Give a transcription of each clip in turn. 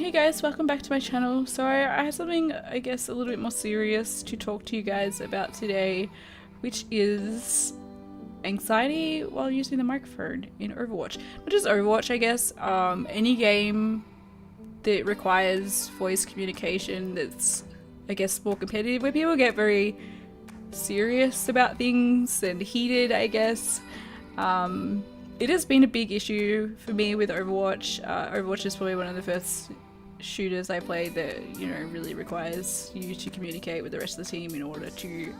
Hey guys, welcome back to my channel. So I have something, I guess, a little bit more serious to talk to you guys about today, which is anxiety while using the microphone in Overwatch. Not just Overwatch, I guess, any game that requires voice communication that's, I guess, more competitive, where people get very serious about things and heated, I guess. It has been a big issue for me with Overwatch. Overwatch is probably one of the first shooters I played that, you know, really requires you to communicate with the rest of the team in order to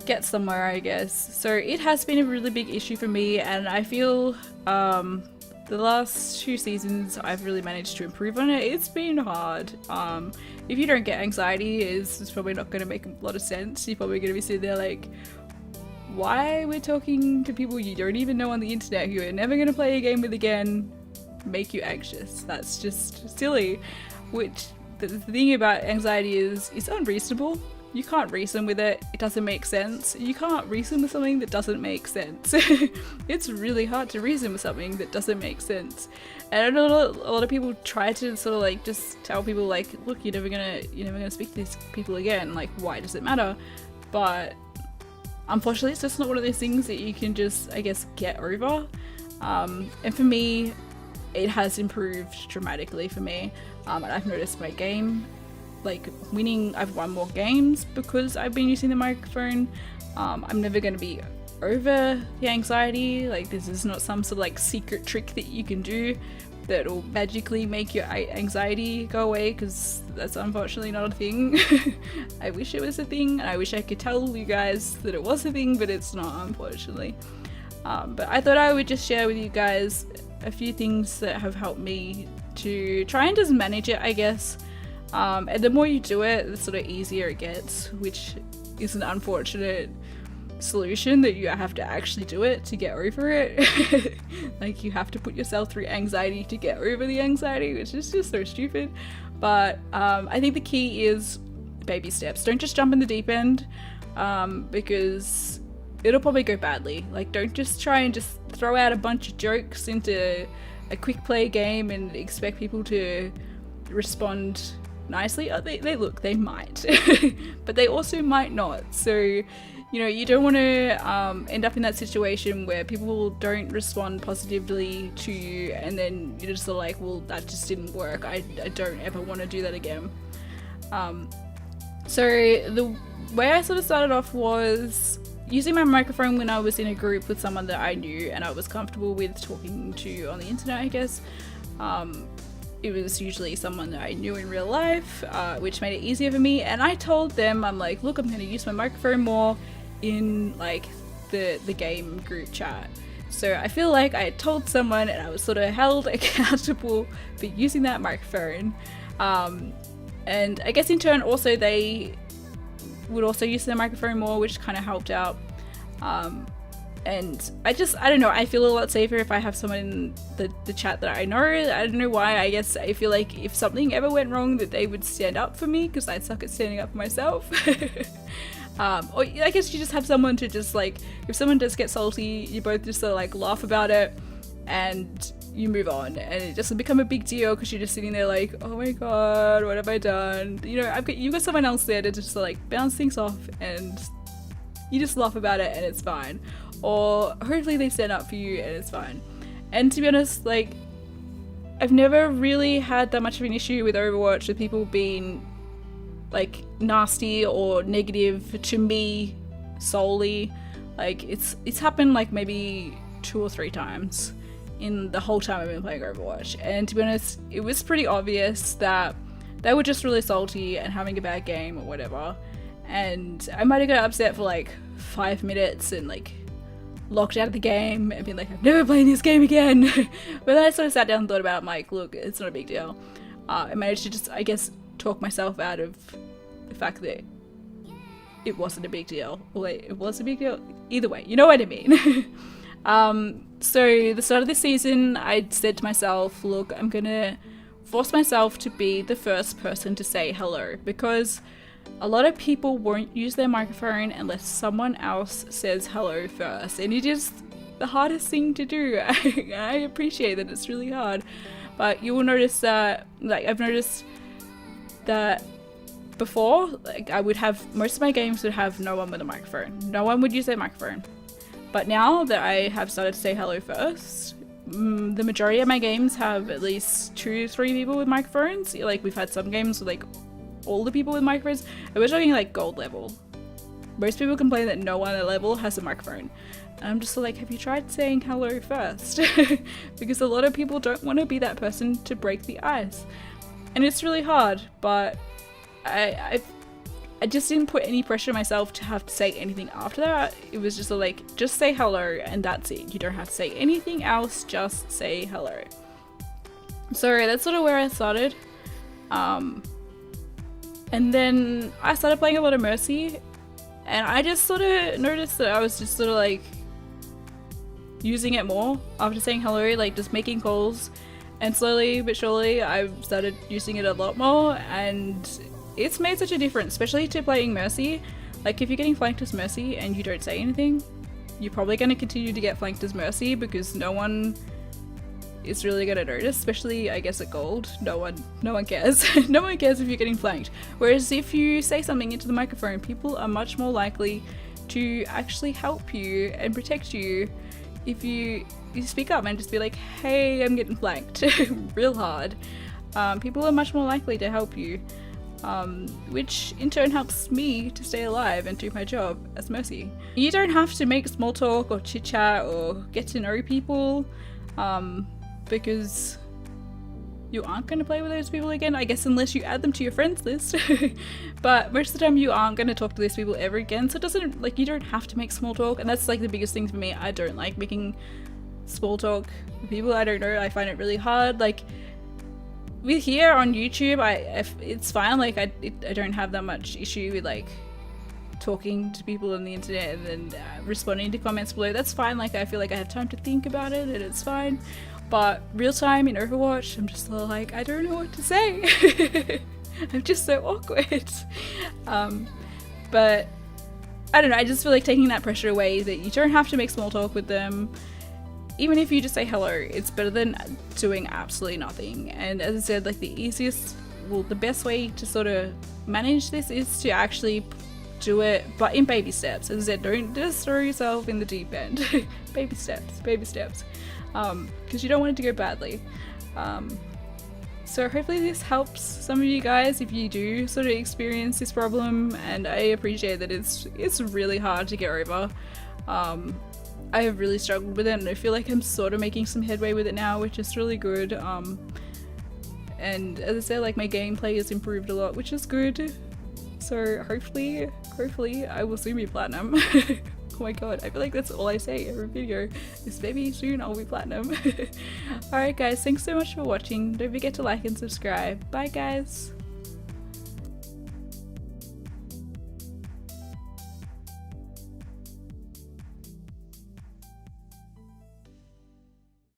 get somewhere, I guess. So it has been a really big issue for me, and I feel the last 2 seasons I've really managed to improve on it. It's been hard. If you don't get anxiety, it's probably not going to make a lot of sense. You're probably going to be sitting there like, why we're talking to people you don't even know on the internet who are never going to play a game with again make you anxious. That's just silly. Which the thing about anxiety is it's unreasonable. You can't reason with it. It doesn't make sense. You can't reason with something that doesn't make sense. It's really hard to reason with something that doesn't make sense. And I know a lot of people try to sort of like just tell people like, look, you're never gonna speak to these people again. Like, why does it matter? But unfortunately, it's just not one of those things that you can just, I guess, get over. And for me, it has improved dramatically for me. And I've noticed my game, like winning, I've won more games because I've been using the microphone. I'm never going to be over the anxiety. Like, this is not some sort of like secret trick that you can do that will magically make your anxiety go away, because that's unfortunately not a thing. I wish it was a thing, and I wish I could tell you guys that it was a thing, but it's not, unfortunately. But I thought I would just share with you guys a few things that have helped me to try and just manage it, I guess. And the more you do it, the sort of easier it gets, which is an unfortunate solution, that you have to actually do it to get over it. Like, you have to put yourself through anxiety to get over the anxiety, which is just so stupid. But I think the key is baby steps. Don't just jump in the deep end, because it'll probably go badly. Like, don't just try and just throw out a bunch of jokes into a quick play game and expect people to respond nicely. Oh, they might, but they also might not. So, you know, you don't want to end up in that situation where people don't respond positively to you, and then you're just like, well, that just didn't work. I don't ever want to do that again. So the way I sort of started off was using my microphone when I was in a group with someone that I knew and I was comfortable with talking to on the internet, I guess. It was usually someone that I knew in real life, which made it easier for me. And I told them, I'm like, look, I'm going to use my microphone more in like the game group chat. So I feel like I had told someone and I was sort of held accountable for using that microphone. And I guess in turn also they would also use the microphone more, which kind of helped out. And I don't know, I feel a lot safer if I have someone in the chat that I know. I don't know why. I guess I feel like if something ever went wrong, that they would stand up for me, because I suck at standing up for myself. Or I guess you just have someone to just like, if someone does get salty, you both just sort of like laugh about it and you move on, and it doesn't become a big deal because you're just sitting there like, oh my god, what have I done? You know, you've got someone else there to just like bounce things off, and you just laugh about it and it's fine. Or hopefully they stand up for you and it's fine. And to be honest, like, I've never really had that much of an issue with Overwatch with people being like nasty or negative to me solely. Like, it's happened like maybe 2 or 3 times in the whole time I've been playing Overwatch. And to be honest, it was pretty obvious that they were just really salty and having a bad game or whatever. And I might have got upset for like 5 minutes and like locked out of the game and been like, I'm never playing this game again. But then I sort of sat down and thought about it. I'm like, look, it's not a big deal. I managed to just, I guess, talk myself out of the fact that it wasn't a big deal. Well, it was a big deal. Either way, you know what I mean. So the start of this season, I said to myself, look, I'm gonna force myself to be the first person to say hello, because a lot of people won't use their microphone unless someone else says hello first, and it is the hardest thing to do. I appreciate that it's really hard, but you will notice that, like, I've noticed that before, like, I would have, most of my games would have no one with a microphone. No one would use their microphone. But now that I have started to say hello first, the majority of my games have at least 2 to 3 people with microphones. Like, we've had some games with, like, all the people with microphones, and we're talking, like, gold level. Most people complain that no one at level has a microphone. And I'm just like, have you tried saying hello first? Because a lot of people don't want to be that person to break the ice. And it's really hard, but I just didn't put any pressure on myself to have to say anything after that. It was just like, just say hello and that's it. You don't have to say anything else, just say hello. So that's sort of where I started. And then I started playing a lot of Mercy, and I just sort of noticed that I was just sort of like using it more after saying hello, like just making calls. And slowly but surely I've started using it a lot more, and it's made such a difference, especially to playing Mercy. Like, if you're getting flanked as Mercy and you don't say anything, you're probably going to continue to get flanked as Mercy because no one is really going to notice, especially I guess at gold. No one cares. No one cares if you're getting flanked. Whereas if you say something into the microphone, people are much more likely to actually help you and protect you if you speak up and just be like, hey, I'm getting flanked real hard. People are much more likely to help you. Which in turn helps me to stay alive and do my job as Mercy. You don't have to make small talk or chit chat or get to know people, because you aren't going to play with those people again, I guess, unless you add them to your friends list. But most of the time you aren't going to talk to these people ever again, so it doesn't, like, you don't have to make small talk. And that's like the biggest thing for me. I don't like making small talk with people I don't know. I find it really hard. Like, with here on YouTube, it's fine. Like, I don't have that much issue with like talking to people on the internet and then responding to comments below. That's fine. Like, I feel like I have time to think about it and it's fine. But real time in Overwatch, I'm just like, I don't know what to say. I'm just so awkward. But I don't know, I just feel like taking that pressure away, that you don't have to make small talk with them. Even if you just say hello, it's better than doing absolutely nothing. And as I said, like, the best way to sort of manage this is to actually do it, but in baby steps. As I said, don't just throw yourself in the deep end. Baby steps. Because you don't want it to go badly. So hopefully this helps some of you guys if you do sort of experience this problem, and I appreciate that it's really hard to get over. I have really struggled with it, and I feel like I'm sort of making some headway with it now, which is really good. And as I said, like, my gameplay has improved a lot, which is good. So hopefully I will soon be platinum. Oh my god, I feel like that's all I say every video is maybe soon I'll be platinum. Alright guys, thanks so much for watching. Don't forget to like and subscribe. Bye guys!